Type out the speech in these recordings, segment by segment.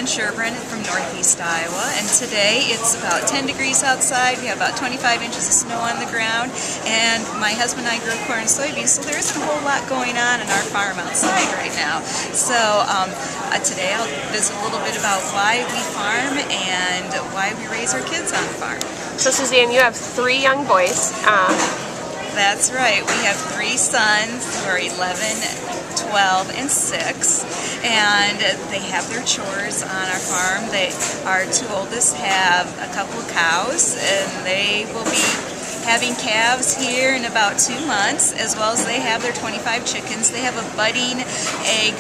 Suzanne from Northeast Iowa, and today it's about 10 degrees outside. We have about 25 inches of snow on the ground, and my husband and I grew corn and soybeans, so there isn't a whole lot going on in our farm outside right now. So today I'll visit a little bit about why we farm and why we raise our kids on the farm. So Suzanne, you have 3 young boys. That's right. We have 3 sons who are 11, 12, and 6, and they have their chores on our farm. Our 2 oldest have a couple of cows, and they will be having calves here in about 2 months, as well as they have their 25 chickens. They have a budding egg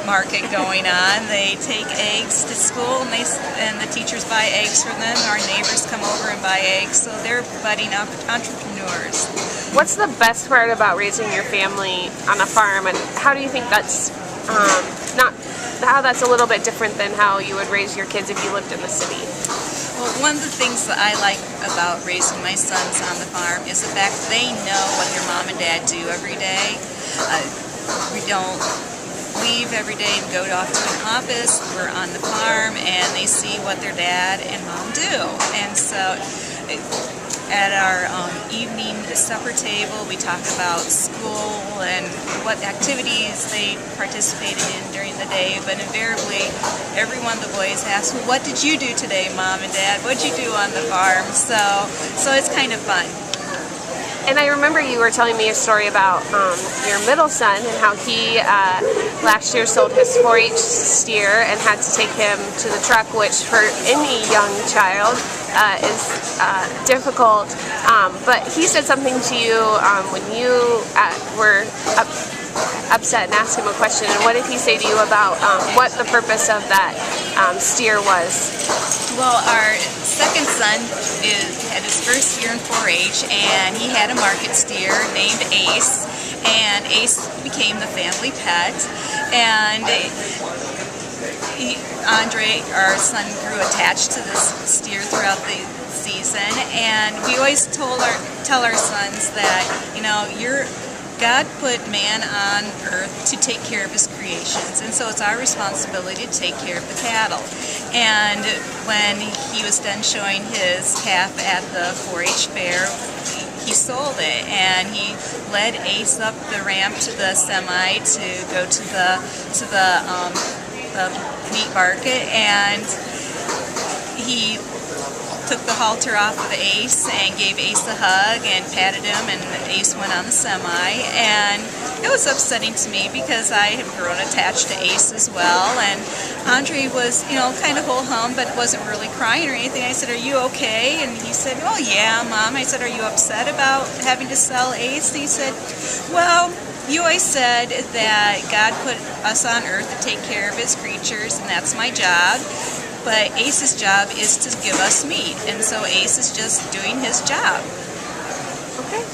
market going on. They take eggs to school, and the teachers buy eggs for them. Our neighbors come over and buy eggs, so they're budding entrepreneurs. What's the best part about raising your family on a farm, and how do you think that's that's a little bit different than how you would raise your kids if you lived in the city? Well, one of the things that I like about raising my sons on the farm is the fact that they know what their mom and dad do every day. We don't leave every day and go off to an office. We're on the farm, and they see what their dad and mom do. And so at our evening supper table, we talk about school and what activities they participated in during the day, but invariably every one of the boys asks, well, what did you do today, Mom and Dad? What did you do on the farm? So it's kind of fun. And I remember you were telling me a story about your middle son and how he last year sold his 4-H steer and had to take him to the truck, which for any young child is difficult. But he said something to you when you were upset and asked him a question. And what did he say to you about what the purpose of that steer was? Well, our second son had his first year in 4-H, and he had a market steer named Ace, and Ace became the family pet. And Andre, our son, grew attached to this steer throughout the season, and we always tell our sons that, you know, God put man on earth to take care of his creations, and so it's our responsibility to take care of the cattle. And when he was done showing his calf at the 4-H fair, he sold it, and he led Ace up the ramp to the semi to go to the meat market, and he took the halter off of Ace and gave Ace a hug and patted him, and Ace went on the semi. And it was upsetting to me because I have grown attached to Ace as well, and Andre was, you know, kind of ho-hum but wasn't really crying or anything. I said, "Are you okay?" And he said, "Oh yeah, Mom." I said, "Are you upset about having to sell Ace?" And he said, "Well, you always said that God put us on earth to take care of his creatures, and that's my job. But Ace's job is to give us meat, and so Ace is just doing his job." Okay.